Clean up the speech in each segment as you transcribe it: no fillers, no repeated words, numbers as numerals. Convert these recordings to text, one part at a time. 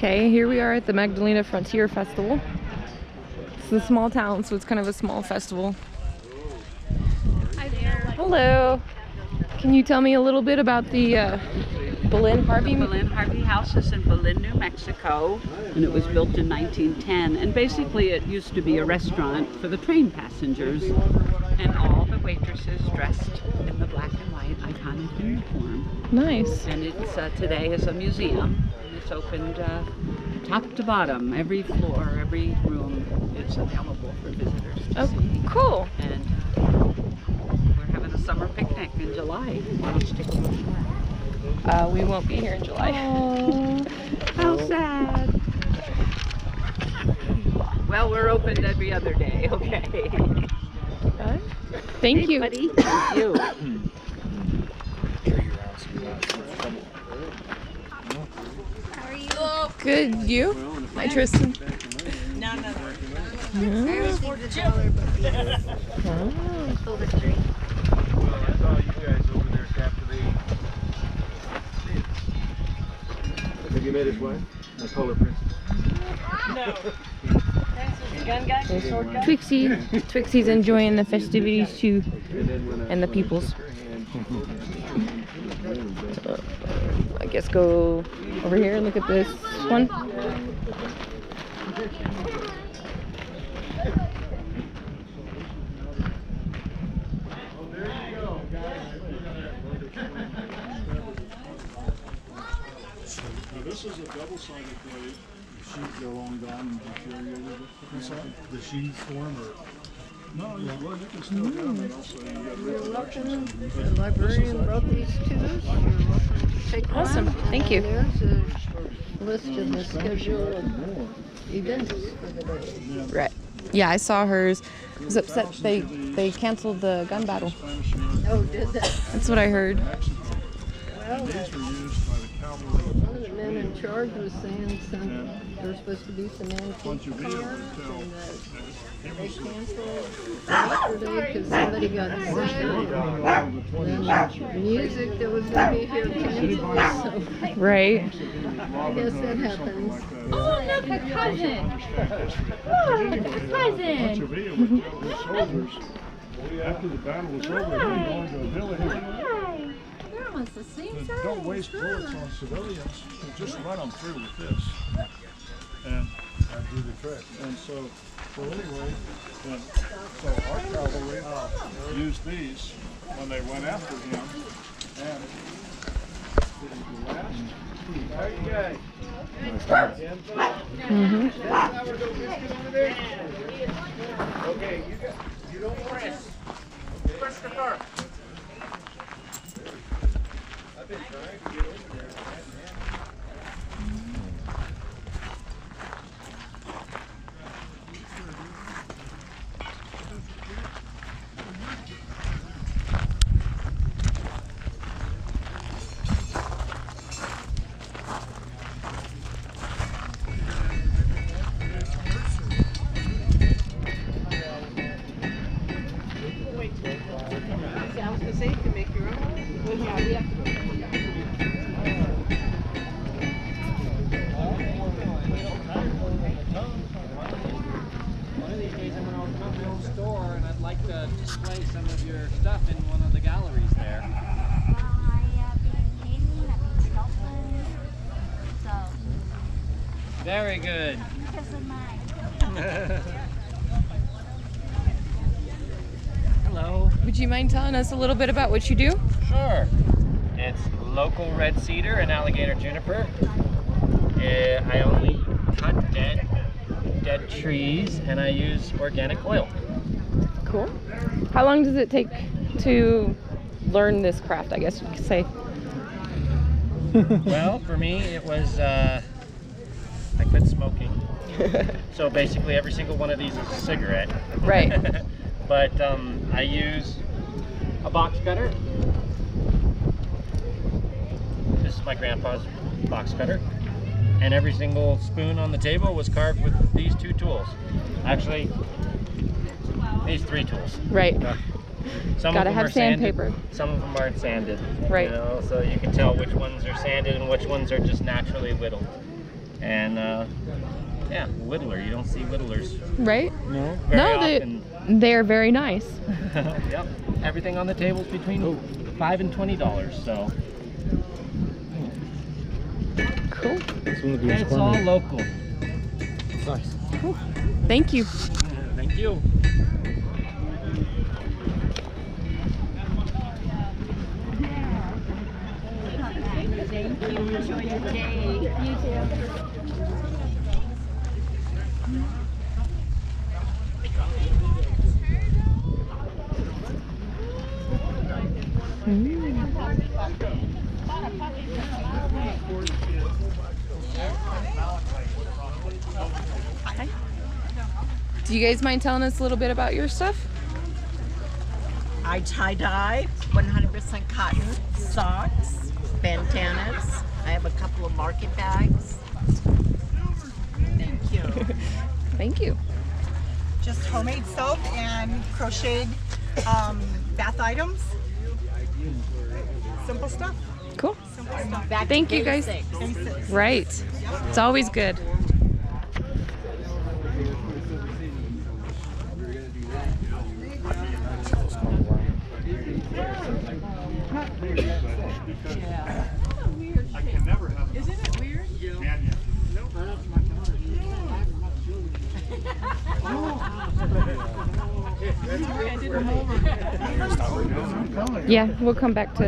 Okay, here we are at the Magdalena Frontier Festival. It's a small town, so it's kind of a small festival. Hi there. Hello. Can you tell me a little bit about the Boleyn Harvey? The Boleyn Harvey House is in Boleyn, New Mexico, and it was built in 1910. And basically, it used to be a restaurant for the train passengers, and all the waitresses dressed in the black and white iconic uniform. Nice. And it's today is a museum. It's opened top to bottom, every floor, every room. It's available for visitors to see. Cool. And we're having a summer picnic in July. Why don't you take a look? We won't be here in July. Oh, how sad. Well, we're open every other day, okay? Thank you. Buddy. Thank you. How are you? Good. You? Hi, Tristan. No. Oh. I received the dollar, but the silver string. Well, I saw you guys over there captivating. Have you met his wife? The Polar Princess? No. Gun guy? Sword guy? Twixie's enjoying the festivities too, and the peoples. I guess go over here and look at this one. This is a double-sided blade. The sheaths are long gone and deteriorated. The sheaths form or? No, you can still get them, and also you got reproductions. The librarian wrote these to us. You're welcome to take one. Awesome, thank you. And there's a list of the schedule of events for the day. Right. Yeah, I saw hers. I was upset they canceled the gun battle. Oh, did that? That's what I heard. Well, These were used by the cavalry. one of the men in charge was saying there's supposed to be some antique cars and they canceled yesterday because somebody got sick. Then music that was going to be here canceled, so Right. I guess that happens. Oh, look, a cousin. Oh, look, a cousin. After the battle was over, they were going to a village. Hi. They're almost the same size. Don't waste bullets on civilians. Just run them through with this. And do the trick. And so anyway, so our cavalry used these when they went after him. And the last. How are you guys? Okay, you don't press. Press the car. I've been trying to get over there. Display some of your stuff in one of the galleries there. I have been painting, I've been sculpting, so Very good. because of mine. Hello. Would you mind telling us a little bit about what you do? Sure. It's local red cedar and alligator juniper. I only cut dead trees, and I use organic oil. Cool. How long does it take to learn this craft, I guess you could say? Well, for me, it was, I quit smoking. So basically every single one of these is a cigarette. Right. But I use a box cutter. This is my grandpa's box cutter. And every single spoon on the table was carved with these two tools. Actually, these three tools. Right. Some Gotta of them have are sanded, sandpaper. some of them aren't sanded. Right. You know, so you can tell which ones are sanded and which ones are just naturally whittled. And yeah, whittler. You don't see whittlers. Right? No. No, often. they're very nice. Yep. Everything on the table is between $5 and $20. So. Cool. And it's all local. Nice. Cool. Thank you. Thank you. Thank you. Enjoy your day. You too. Do you guys mind telling us a little bit about your stuff? I tie-dye, 100% cotton, socks, bandanas. I have a couple of market bags. Thank you. Thank you. Just homemade soap and crocheted bath items. Simple stuff. Cool. Simple stuff. Thank you guys. Basics. Right. It's always good. I can never have. Isn't it weird? Can you? Yeah, we'll come back to.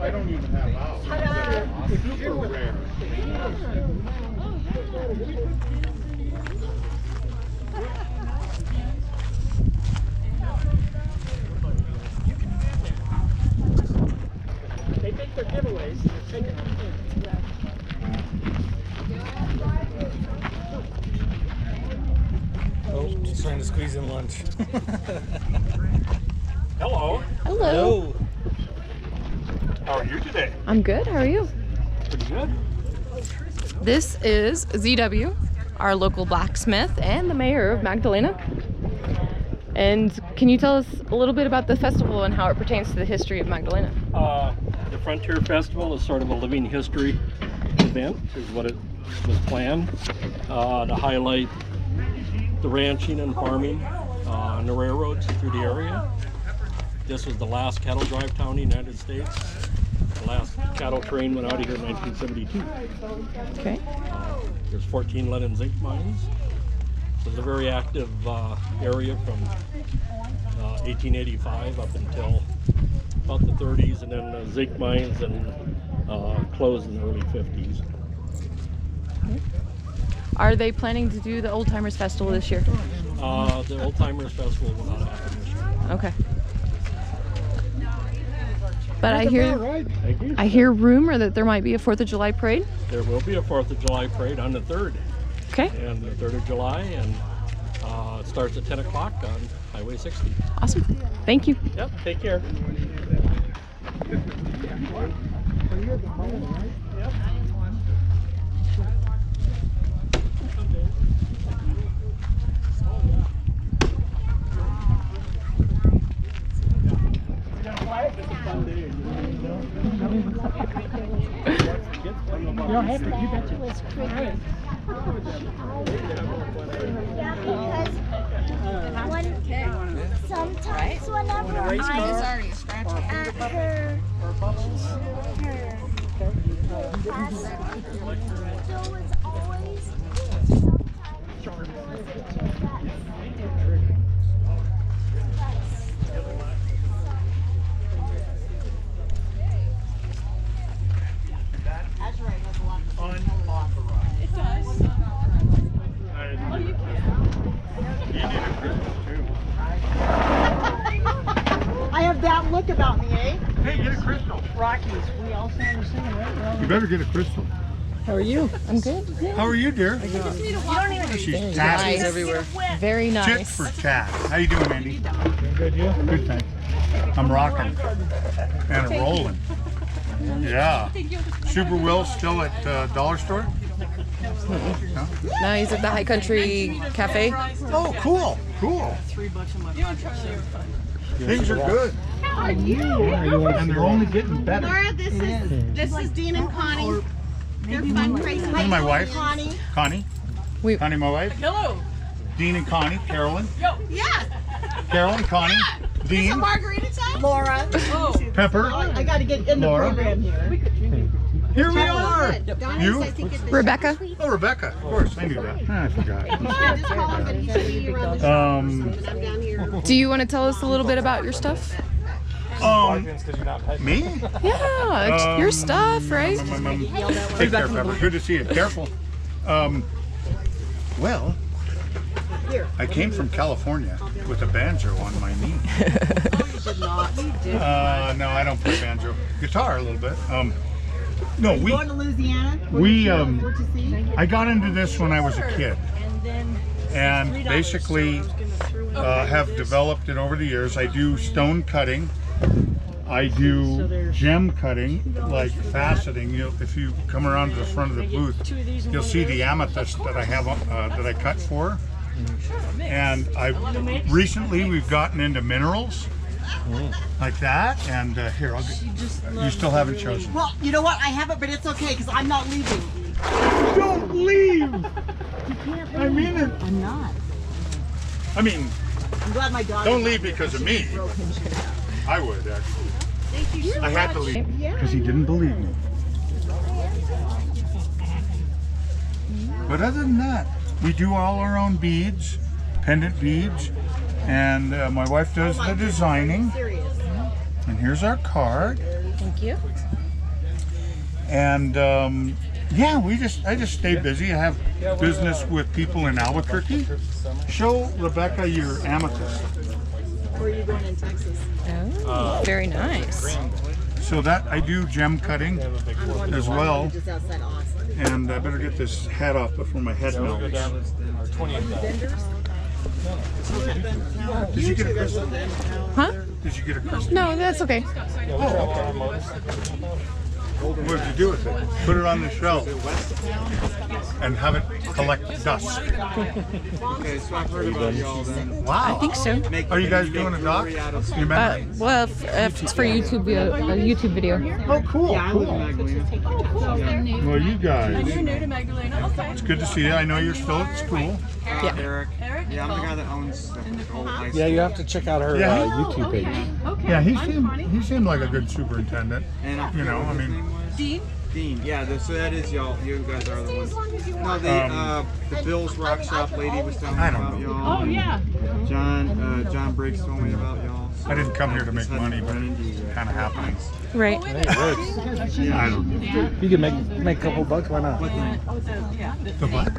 I don't even have out. Super rare. They take their giveaways. They're taking them. Oh, just trying to squeeze in lunch. Hello. Hello. How are you today? I'm good. How are you? Pretty good. This is ZW, our local blacksmith and the mayor of Magdalena. And can you tell us a little bit about the festival and how it pertains to the history of Magdalena? The Frontier Festival is sort of a living history event, is what it was planned, to highlight the ranching and farming and the railroads through the area. This was the last cattle drive town in the United States. The last cattle train went out of here in 1972. Okay. There's 14 lead and zinc mines. So it's a very active area from 1885 up until about the 30s, and then the zinc mines and closed in the early 50s. Are they planning to do the Old Timers Festival this year? The Old Timers Festival will not happen this year. Okay. But I Thank you. hear rumor that there might be a 4th of July parade. There will be a 4th of July parade on the 3rd. Okay. And the 3rd of July, and it starts at 10 o'clock on Highway 60. Awesome. Thank you. Yep, take care. Sometimes whenever I'm at her class, there was always I have that look about me, eh? Hey, get a crystal. Rockies. We all sound the same, right? You better get a crystal. How are you? I'm good. How are you, dear? She's tapping everywhere. Very tit nice. for tat. How you doing, Andy? Doing good, you? Good, thanks. I'm rocking and rolling. Yeah. Super Will still at Dollar Store? No? Now he's at the High Country Cafe. Oh, cool, cool. Things are good. How are you? And they're only getting better. Laura, this is Dean and Connie. They're fundraising. And my wife. Connie. Connie. Connie, my wife. Hello. Dean and Connie. Carolyn. Yeah. Carolyn, Connie, Dean, Margarita time? Laura. Oh. Pepper. I got to get in the Laura. program here. Here we are. You? Rebecca? Oh, Rebecca. Of course, I knew that. I forgot. Do you want to tell us a little bit about your stuff? Me? Yeah, it's your stuff, right? Take care, Pepper. Good to see you. Careful. Well, I came from California with a banjo on my knee. No, I don't play banjo. Guitar a little bit. No, we. Going to Louisiana? I got into this when I was a kid, and basically have developed it over the years. I do stone cutting. I do gem cutting, like faceting. If you come around to the front of the booth, you'll see the amethyst that I have that I cut for. And recently we've gotten into minerals like that. And here, you still haven't chosen. Well, you know what? I haven't, but it's okay because I'm not leaving. Don't leave. I mean it. I'm not. I mean, I'm glad my daughter. don't leave because of me. I would actually. I had to leave because he didn't believe me. But other than that, we do all our own beads, pendant beads, and my wife does the designing. And here's our card. Thank you. And yeah, I just stay busy. I have business with people in Albuquerque. Show Rebecca your amethyst. Where are you going in Texas? Oh, very nice. So that I do gem cutting as well. Just outside Austin. And I better get this hat off before my head melts. Did you get a crystal? Huh? Did you get a crystal? No, that's okay. What did you do with it? Put it on the shelf and have it collect dust. Okay, so I've heard about y'all then. Wow. I think so. Are you guys doing a doc? Well, if it's for YouTube, a YouTube video. Oh, cool. Yeah, I live in Magdalena. Well, you guys. You're new to Magdalena? Okay. It's good to see you. I know you're still at school. Yeah. Eric. Yeah, I'm the guy that owns the old high school. Yeah, you have to check out her Yeah. YouTube page. Yeah, he seemed like a good superintendent. And I You know, forgot I what his mean. name was. Dean? Dean, yeah, so that is y'all. You guys are the ones. No, the Bill's Rock Shop lady was telling me I don't about know. y'all. Oh, yeah. John Briggs told me about y'all. I didn't come here to make money, but it's kind of happening. Right. Hey, it works. I don't know. You can make a couple bucks, why not? The what?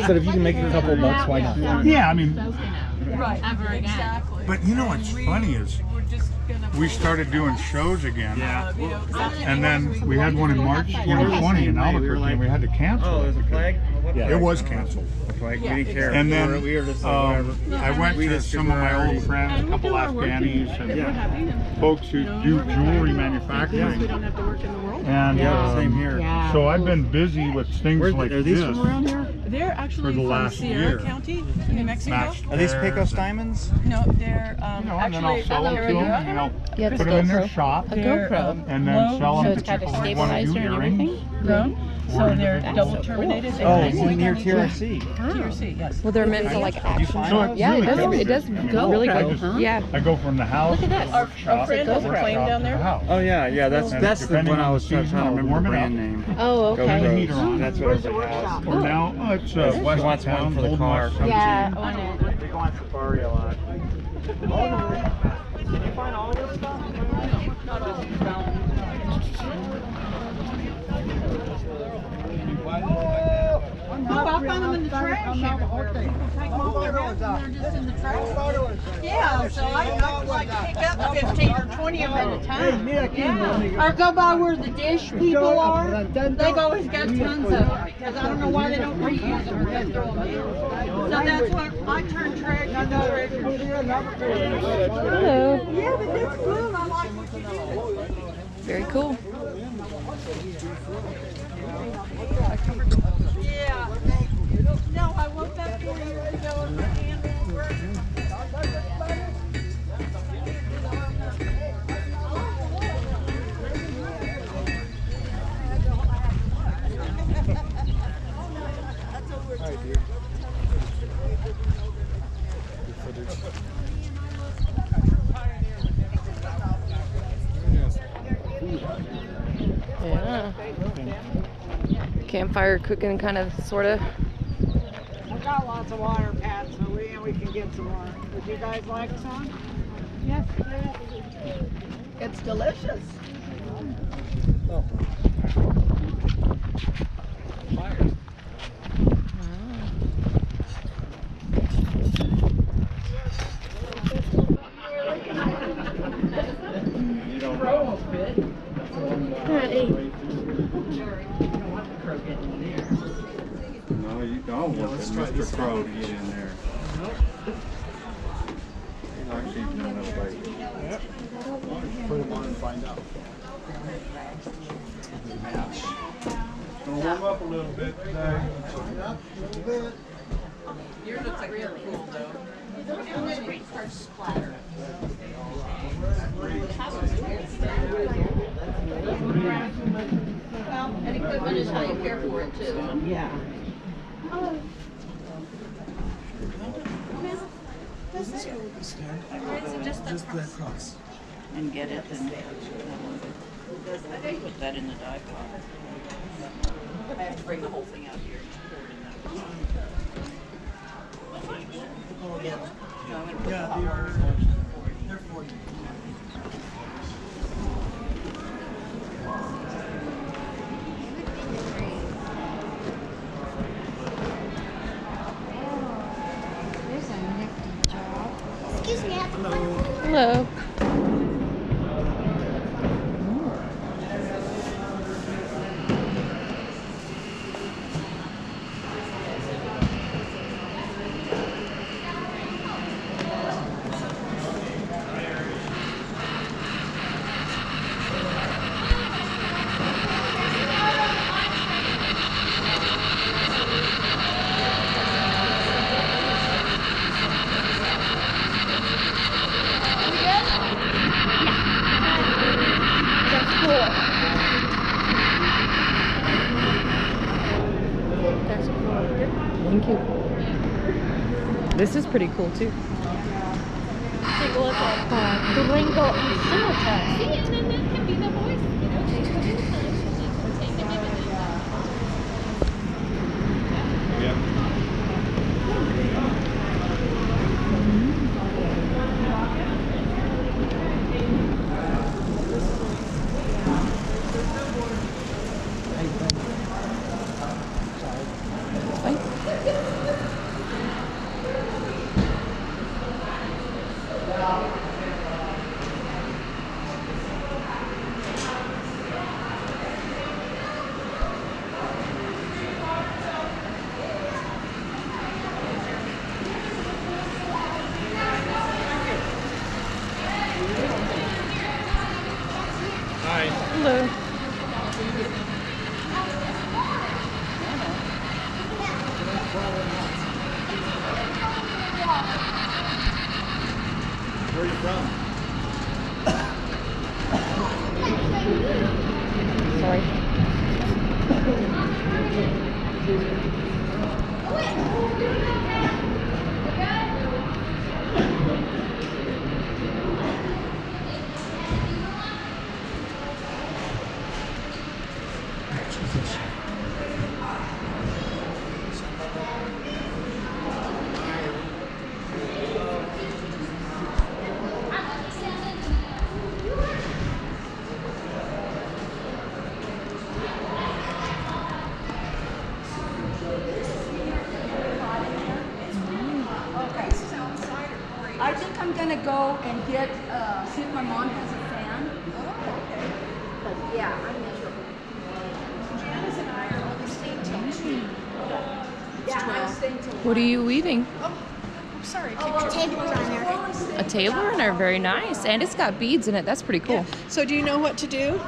Said if you can make a couple bucks, why not? Yeah, I mean, Right. Ever again. Exactly. but you know what's funny is we started doing shows again. Yeah. And then we had one in March 2020 in Albuquerque, and we had to cancel. Oh, there's a flag? Yeah. It was canceled. Like, we didn't care. And then we were just like, whatever. I went to some of my old friends, a couple Afghanis, and folks who do jewelry manufacturing. And Same here. so I've been busy with things like Are these this. from around here? They're actually For the from last Sierra year. County, New Mexico. Matched Are these pairs Pecos and- diamonds? No, they're You know, and then I'll actually sell them to them, and I'll Yeah, put it's them in their GoPro. shop, A GoPro. and then sell So them to it's got a people who want to do stabilizer and earrings. everything? grown. So they're double terminated. They Oh, can it's actually near go TRC. TRC, yes. Well, they're meant for like action. So it's Yeah, really it good. does go really I good. just- Yeah. I go from the house to the Our workshop, friend has a workshop plane down to the there. house. Oh yeah, that's And the depending one I on was the trying to season, I'll remember warm the it brand up. name. Oh, Turn the okay. heater on. That's what I was like. Or now, it's She West wants Town, one for the Old car. West Town. Yeah, I want it. They go on safari a lot. I found them in the trash everywhere. People take them off their house and they're just in the trash. Yeah, so I like pick up 15 or 20 of them at a time. Yeah. Or go by where the dish people are. They've always got tons of them because I don't know why they don't reuse them or they throw them in. So that's what I turn trash into treasure. Hello. Yeah, but that's cool. I like what you do. Very cool. Yeah. No, I woke up 4 years ago and my hand was burning. Alright, dear. Good footage. Yeah. Campfire cooking, kind of, sort of. I've got lots of water, Pat, so we can get some more. Would you guys like some? Yes, it's delicious. Oh. No, you don't want Mr. Crow to get in there. He's actually doing it like. Yep. Put him on and find out. Match. Gonna warm up a little bit today. Yours looks like really cool though. And equipment is how you care for it too. Yeah. Just that cross. And get it and put that in the dye pot. I have to bring the whole thing out here. They're for you. There's a nifty job. Excuse me. Hello. Thank you. This is pretty cool too. Take a look at Durango and Scimitar. See, and then that can be the voice. You know, she's the voice. She's take the dividends out. Hello. Where are you from? Sorry. I think I'm gonna go and get, see if my mom has a fan. Oh, okay. But yeah, I'm miserable. Janice and I are only staying till 2. Yeah, I'm staying till 1. What are you weaving? Sorry, Table runner. A table runner, very nice. And it's got beads in it. That's pretty cool. So do you know what to do?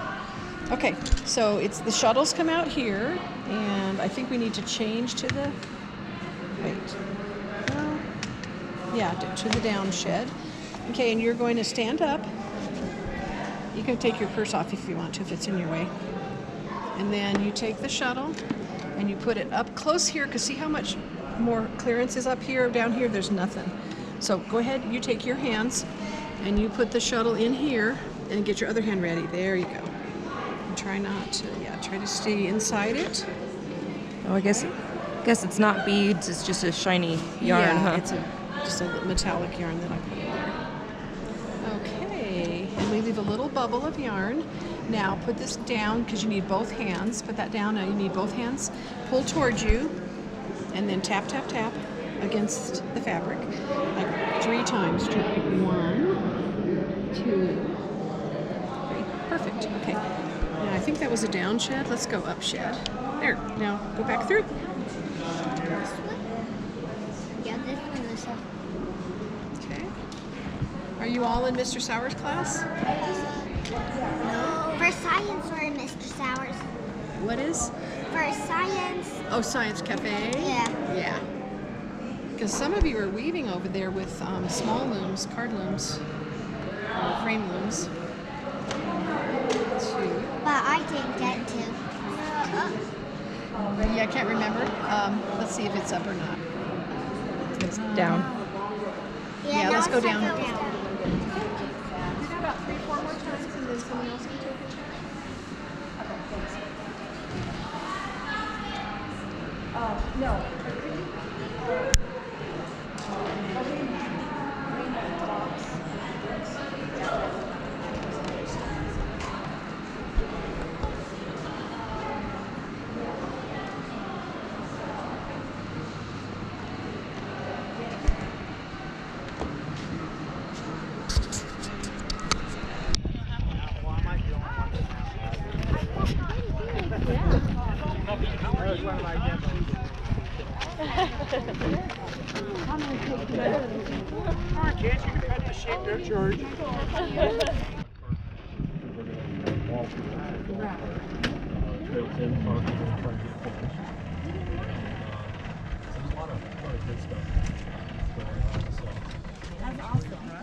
Okay, so it's the shuttles come out here, and I think we need to change to the, wait. Well, yeah, to the down shed. Okay, and you're going to stand up. You can take your purse off if you want to, if it's in your way. And then you take the shuttle, and you put it up close here, because see how much more clearance is up here? Down here, there's nothing. So go ahead, you take your hands, and you put the shuttle in here, and get your other hand ready. There you go. And try not to, try to stay inside it. Oh, I guess it's not beads, it's just a shiny yarn, huh? It's just a metallic yarn that I put in there. Okay, and we leave a little bubble of yarn. Now put this down, because you need both hands. Put that down, now you need both hands. Pull towards you, and then tap, tap, tap against the fabric, like 3 times. Try 1, 2, 3. Perfect, okay. Now I think that was a down shed. Let's go up shed. There, now go back through. Yeah, this one is up. Okay. Are you all in Mr. Sauer's class? No. For science, we're in Mr. Sauer's. What is? For science. Oh, Science Cafe? Yeah. Yeah. Because some of you are weaving over there with small looms, card looms, frame looms. 2. But I didn't get to. Yeah, I can't remember. Let's see if it's up or not. It's down. Yeah, let's go down. Down. Do that about 3, 4 more times, and then someone else can take it. Okay, thanks. No.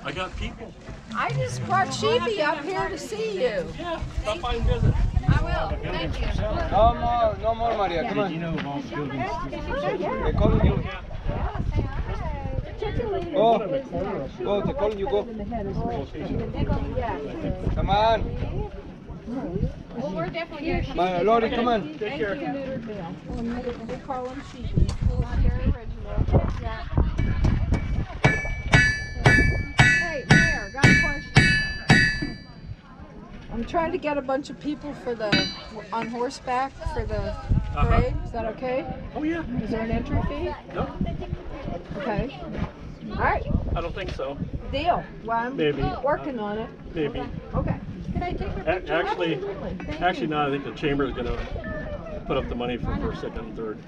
I got people. I just brought Sheepy up here to see you. Yeah, stop by and visit. I will. Thank you. No more, Maria. Come on. You know all buildings. They're calling you. Go. Go. They're calling you. Go. Come on. Well, we're definitely going to Lori, come on. Take care. neutered male. We call them Sheepy. Not their original. Hey, Mayor, got a question. I'm trying to get a bunch of people for on horseback for the parade. Is that okay? Oh yeah. Is there an entry fee? No, Okay. All right. I don't think so. Deal. Well, I'm Maybe. working on it. Maybe. Okay. Can I take your picture? Actually, Absolutely. Thank actually, you. no. I think the chamber is going to put up the money for first, second, and third.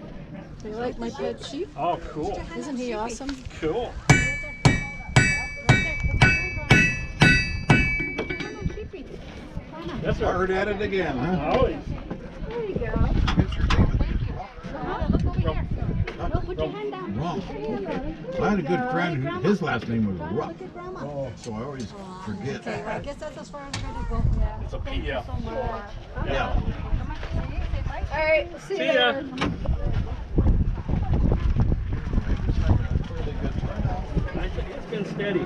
Do you like my pet sheep? Oh, cool. Isn't he awesome? Cool. That's right. Hard at it again, huh? Always. There you go. Put your hand down. Wrong. I had a good friend who, his last name was Rupp. So I always forget. Okay, well, I guess that's as far as we're gonna go. It's a P, yeah. Yeah. All right. See you See ya. later. It's been steady.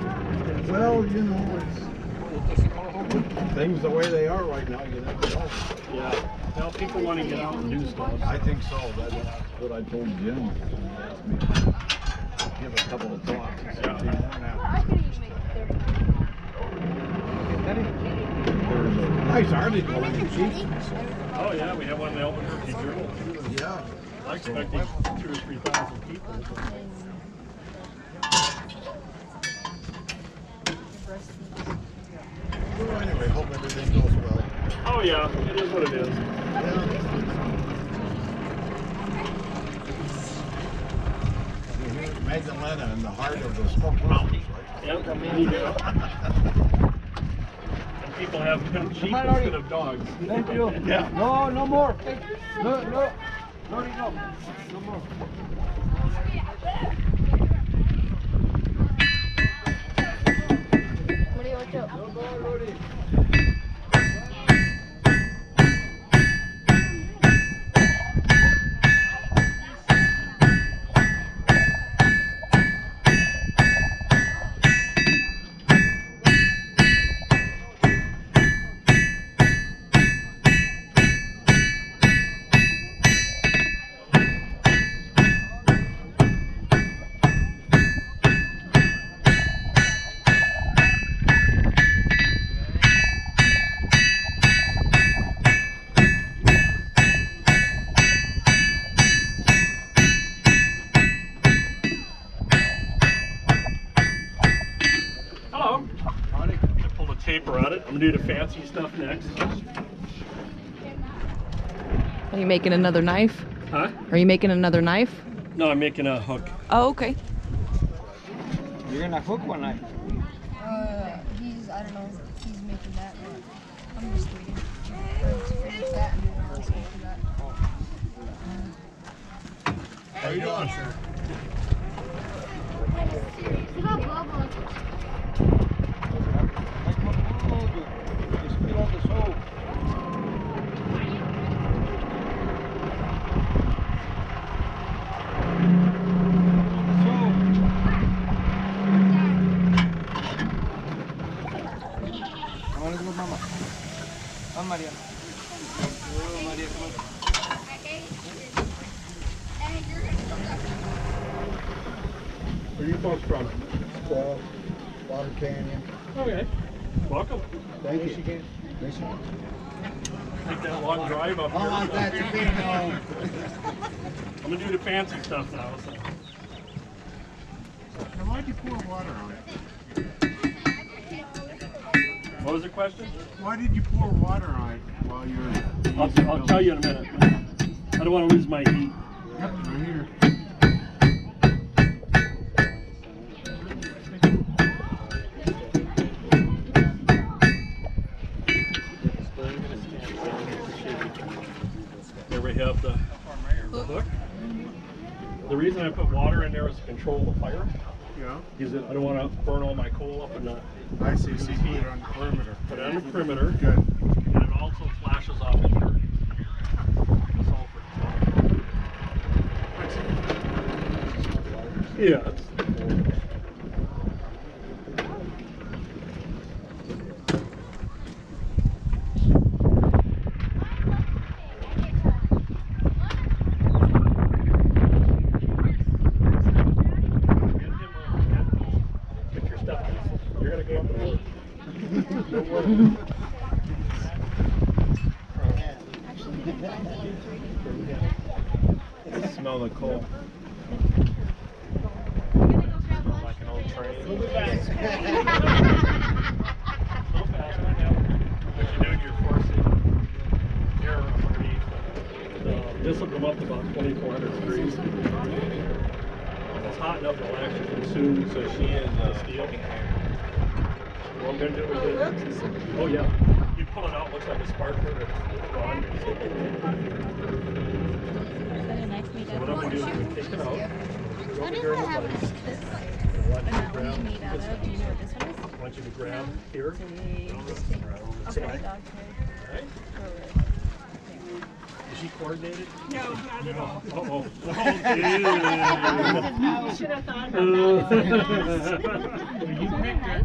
Well, you know, it's things the way they are right now, you never know. Yeah. Well, people want to get out and do stuff. I think so. That's what I told Jim. He asked me to give a couple of thoughts. He said, there's a nice article in the Chieftain. So. Oh yeah, we have one in the Albuquerque Journal. Yeah. I expected 2,000 or 3,000 people. Well, anyway, hope everything goes well. Oh yeah, it is what it is. Magdalena in the heart of the Smoky Mountains, right? Yep, me too. And people have sheep instead of dogs. Thank you. Yeah. No more. No. Lori, no. No more. What do you want to do? No more, Lori. on it. I'm gonna do the fancy stuff next. Are you making another knife? Huh? Are you making another knife? No, I'm making a hook. Oh, okay. You're gonna hook one knife. I don't know, he's making that, but I'm just waiting for him to finish that and then I'll just go through that. How you doing, sir? Maria. Maria, come on. Where are you folks from? Water Canyon. Okay. Welcome. Thank you. Michigan. Take that long drive up here. I want that to be known. I'm gonna do the fancy stuff now. So. Now, why'd you pour water on it? What was the question? Why did you pour water on it while you were... I'll tell you in a minute. I don't want to lose my heat. Yep, right here. There we have the hook. The reason I put water in there is to control the fire. Yeah. Because I don't want to burn all my coal up in the... I see, so you put it on the perimeter. Put it on the perimeter. Good. And it also flashes off the dirt. The sulfur. Yeah. Smell the coal. Like an old train. What you're doing, you're forcing air underneath. This will come up to about 2,400 degrees. It's hot enough to actually consume. So she is steel. What I'm going to do is oh yeah, you pull it out, looks like a sparkler, it's gone. So what I'm going to do is take it out. What does that have this? I want you to grab Made out of? Do you know what this one is? I want you to grab here. Okay. Right? Is she coordinated? No, not at all. Uh-oh. No, should have thought about You picked her.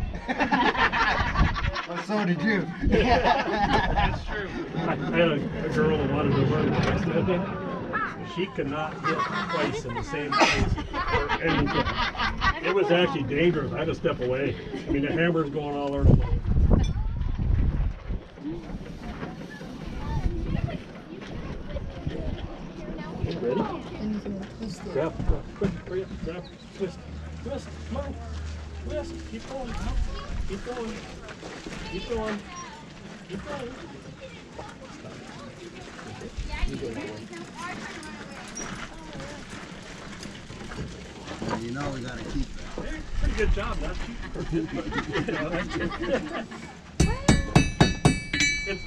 Well, so did you. That's true. I had a girl who wanted to learn blacksmithing. She could not hit twice in the same place or anything. It was actually dangerous. I had to step away. I mean, the hammer's going all over the place. Ready? Grab, quick, hurry up, grab, twist, come on, twist, keep going, keep going, keep going, keep going. You know we gotta keep that. Pretty good job, not cheap.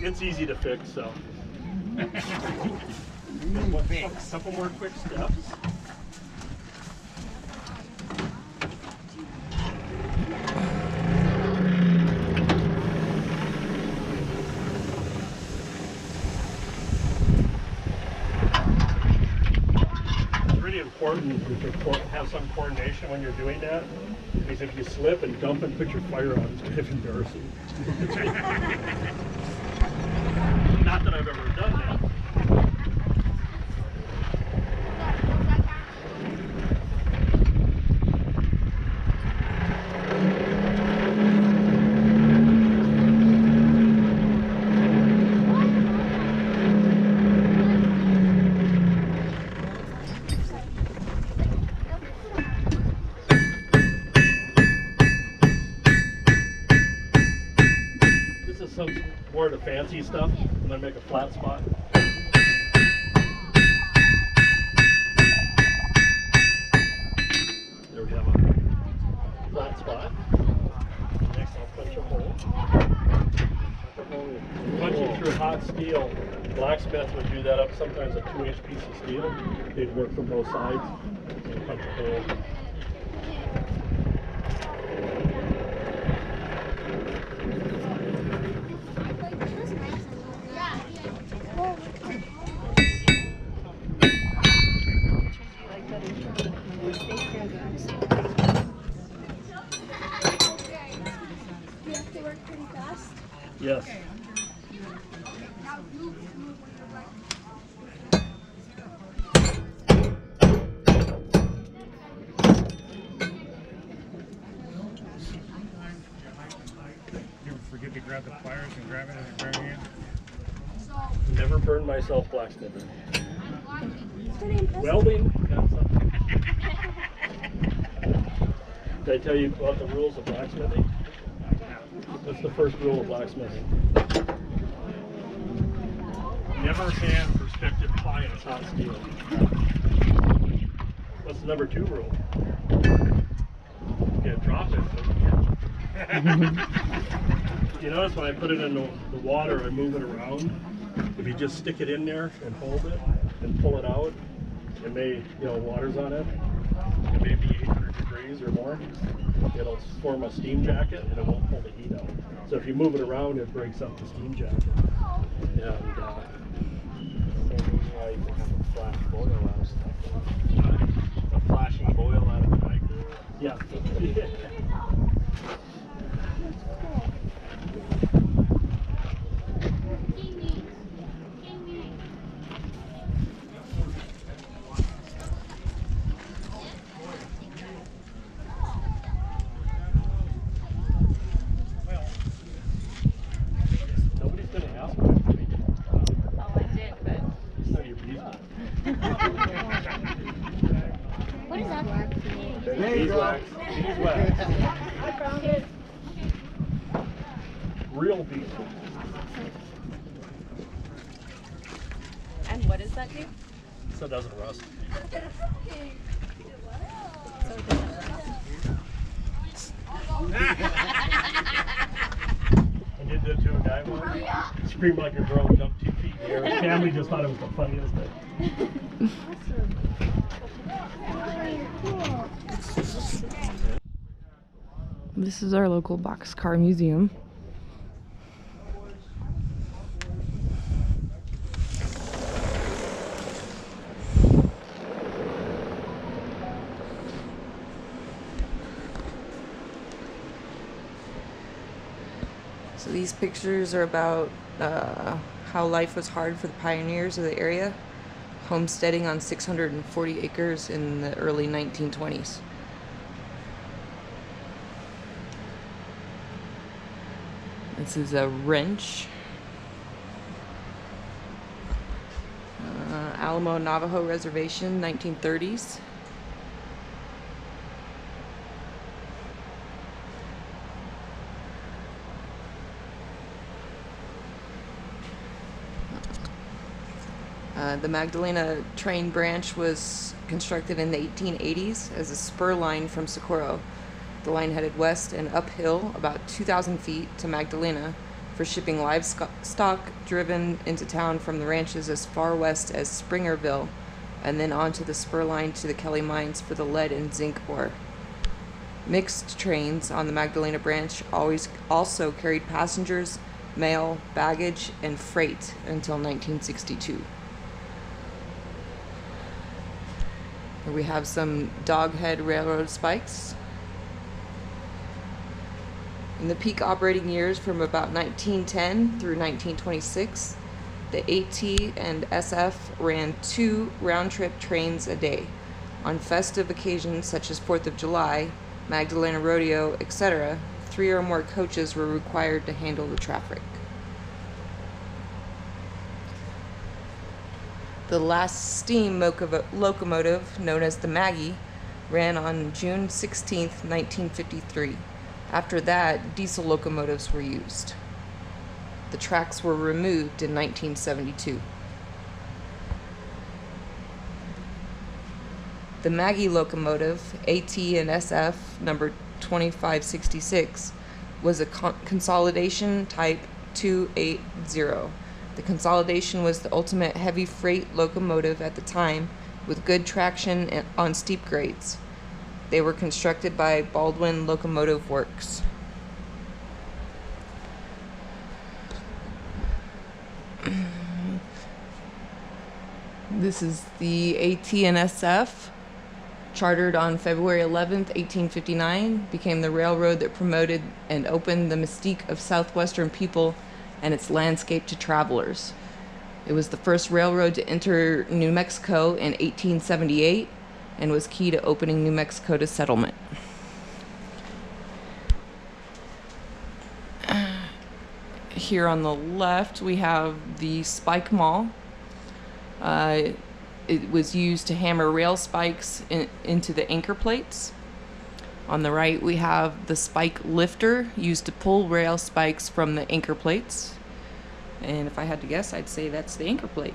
It's easy to fix, so. A couple more quick steps. It's really important to have some coordination when you're doing that, because if you slip and dump and put your fire out, it's kind of embarrassing. Not that I've ever done that. more of the fancy stuff. I'm going to make a flat spot. There we have a flat spot. Next I'll punch a hole. Punching through hot steel, blacksmith would do that up sometimes a 2-inch piece of steel. They'd work from both sides and punch a hole. Yes. You ever forget to grab the pliers and grab it at the very end? Never burned myself blacksmithing. Welding? Got something. Did I tell you about the rules of blacksmithing? What's the first rule of blacksmithing? Never hand perspective clients hot steel. What's the number 2 rule? You can't drop it, but you can. You notice when I put it in the water, I move it around. If you just stick it in there and hold it and pull it out, it may, water's on it. It may be 800 degrees or more. It'll form a steam jacket and it won't pull the heat out. So if you move it around, it breaks up the steam jacket. And I can have a flash boil out of stuff. A flashing boil out of the microwave? yeah. Nobody's going to ask me. Oh, I did, but It's not your reason. What is that? Beeswax. Beeswax. I found it. Real beeswax. and what does that do? So it doesn't rust. I did that to a guy once. Screamed like a girl, jumped 2 feet in the air. His family just thought it was the funniest thing. This is our local boxcar museum. So these pictures are about how life was hard for the pioneers of the area, homesteading on 640 acres in the early 1920s. This is a wrench. Alamo Navajo Reservation, 1930s. The Magdalena train branch was constructed in the 1880s as a spur line from Socorro. The line headed west and uphill about 2,000 feet to Magdalena for shipping livestock driven into town from the ranches as far west as Springerville, and then onto the spur line to the Kelly mines for the lead and zinc ore. Mixed trains on the Magdalena branch also carried passengers, mail, baggage, and freight until 1962. Here we have some doghead railroad spikes. In the peak operating years from about 1910 through 1926, the AT and SF ran 2 round-trip trains a day. On festive occasions such as 4th of July, Magdalena Rodeo, etc., 3 or more coaches were required to handle the traffic. The last steam locomotive, known as the Maggie, ran on June 16, 1953. After that, diesel locomotives were used. The tracks were removed in 1972. The Maggie locomotive, AT&SF number 2566, was a consolidation type 280. The consolidation was the ultimate heavy freight locomotive at the time, with good traction on steep grades. They were constructed by Baldwin Locomotive Works. This is the AT&SF, chartered on February 11th, 1859, became the railroad that promoted and opened the mystique of southwestern people and its landscape to travelers. It was the first railroad to enter New Mexico in 1878 and was key to opening New Mexico to settlement. Here on the left, we have the spike maul. It was used to hammer rail spikes into the anchor plates. On the right, we have the spike lifter, used to pull rail spikes from the anchor plates. And if I had to guess, I'd say that's the anchor plate.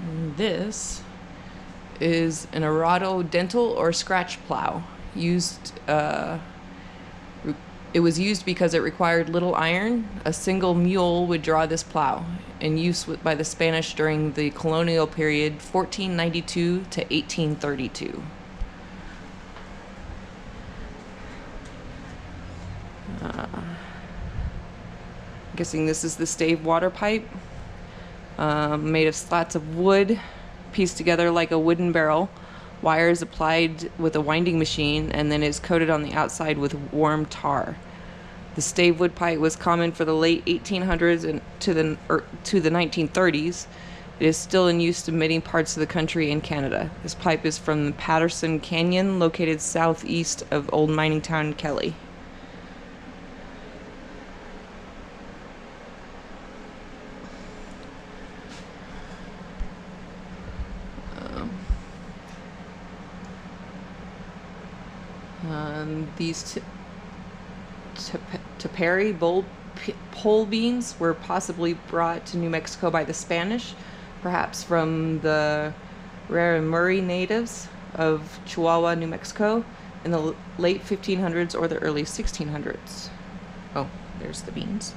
And this is an Arado dental or scratch plow. It was used because it required little iron. A single mule would draw this plow, in use by the Spanish during the colonial period 1492 to 1832. I'm guessing this is the stave water pipe, made of slats of wood pieced together like a wooden barrel. Wires applied with a winding machine, and then is coated on the outside with warm tar. The stave wood pipe was common for the late 1800s and to the 1930s. It is still in use in many parts of the country and Canada. This pipe is from the Patterson Canyon, located southeast of old mining town Kelly. These Taperi pole beans were possibly brought to New Mexico by the Spanish, perhaps from the Raramuri natives of Chihuahua, New Mexico, in the late 1500s or the early 1600s. Oh, there's the beans.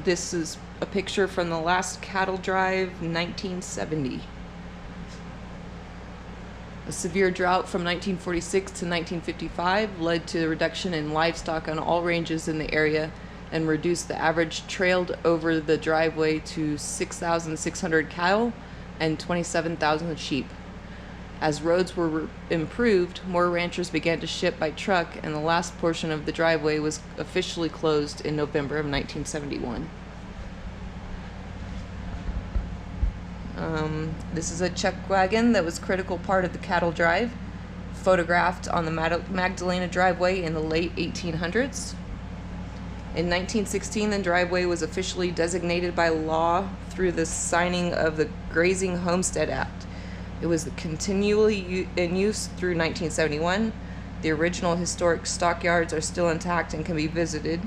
This is a picture from the last cattle drive, 1970. A severe drought from 1946 to 1955 led to a reduction in livestock on all ranges in the area and reduced the average trailed over the driveway to 6,600 cattle and 27,000 sheep. As roads were improved, more ranchers began to ship by truck, and the last portion of the driveway was officially closed in November of 1971. This is a chuck wagon that was a critical part of the cattle drive, photographed on the Magdalena driveway in the late 1800s. In 1916, the driveway was officially designated by law through the signing of the Grazing Homestead Act. It was continually in use through 1971. The original historic stockyards are still intact and can be visited.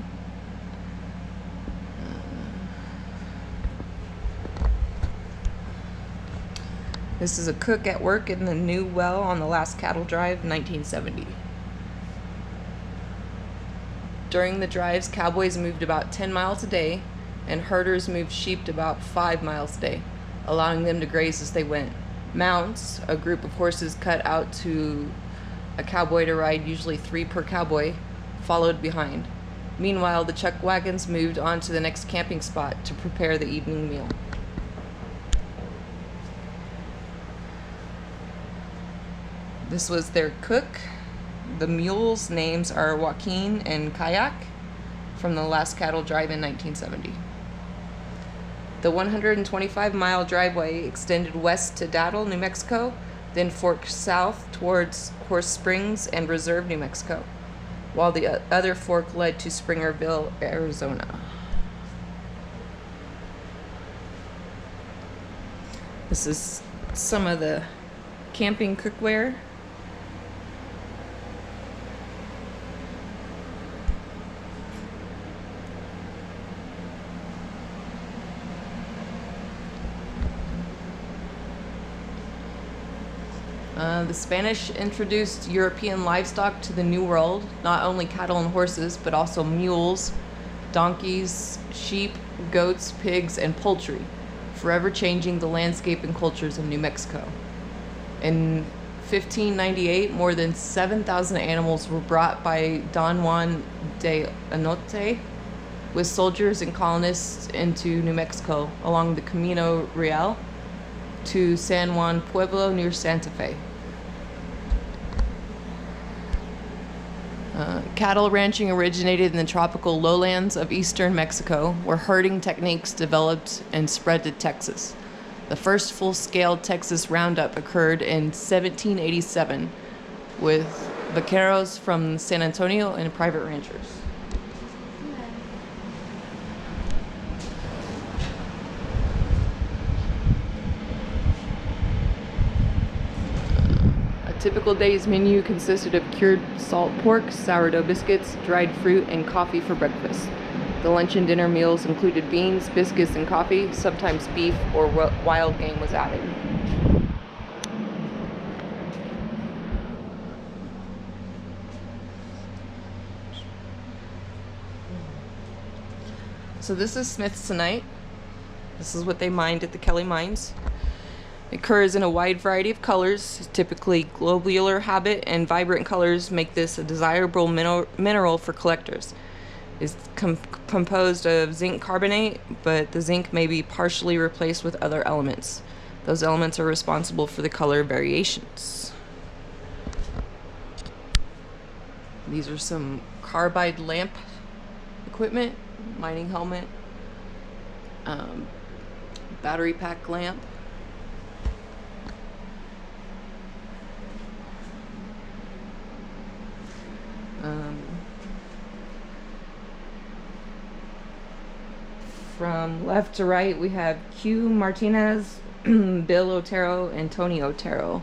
This is a cook at work in the new well on the last cattle drive, 1970. During the drives, cowboys moved about 10 miles a day, and herders moved sheep about 5 miles a day, allowing them to graze as they went. Mounts, a group of horses cut out to a cowboy to ride, usually 3 per cowboy, followed behind. Meanwhile, the chuck wagons moved on to the next camping spot to prepare the evening meal. This was their cook. The mules' names are Joaquin and Kayak, from the last cattle drive in 1970. The 125-mile driveway extended west to Dattle, New Mexico, then forked south towards Horse Springs and Reserve, New Mexico. while the other fork led to Springerville, Arizona. This is some of the camping cookware. The Spanish introduced European livestock to the New World, not only cattle and horses, but also mules, donkeys, sheep, goats, pigs, and poultry, forever changing the landscape and cultures of New Mexico. In 1598, more than 7,000 animals were brought by Don Juan de Anote with soldiers and colonists into New Mexico along the Camino Real to San Juan Pueblo near Santa Fe. Cattle ranching originated in the tropical lowlands of eastern Mexico, where herding techniques developed and spread to Texas. The first full-scale Texas roundup occurred in 1787 with vaqueros from San Antonio and private ranchers. Typical day's menu consisted of cured salt pork, sourdough biscuits, dried fruit, and coffee for breakfast. The lunch and dinner meals included beans, biscuits, and coffee. Sometimes beef or wild game was added. So this is smithsonite. This is what they mined at the Kelly mines. It occurs in a wide variety of colors, typically globular habit, and vibrant colors make this a desirable mineral for collectors. It's composed of zinc carbonate, but the zinc may be partially replaced with other elements. Those elements are responsible for the color variations. These are some carbide lamp equipment, mining helmet, battery pack lamp. From left to right, we have Q Martinez, Bill Otero, and Tony Otero.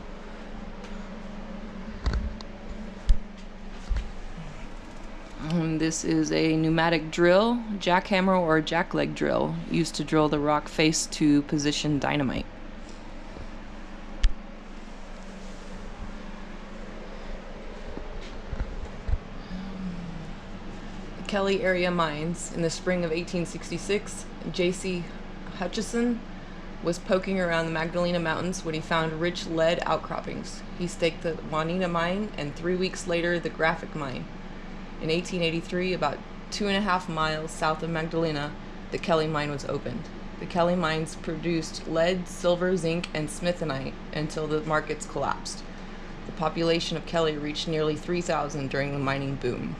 This is a pneumatic drill, jackhammer or jackleg drill, used to drill the rock face to position dynamite. Kelly area mines. In the spring of 1866, J.C. Hutchison was poking around the Magdalena Mountains when he found rich lead outcroppings. He staked the Juanita mine and 3 weeks later the Graphic mine. In 1883, about 2.5 miles south of Magdalena, the Kelly mine was opened. The Kelly mines produced lead, silver, zinc, and smithsonite until the markets collapsed. The population of Kelly reached nearly 3,000 during the mining boom.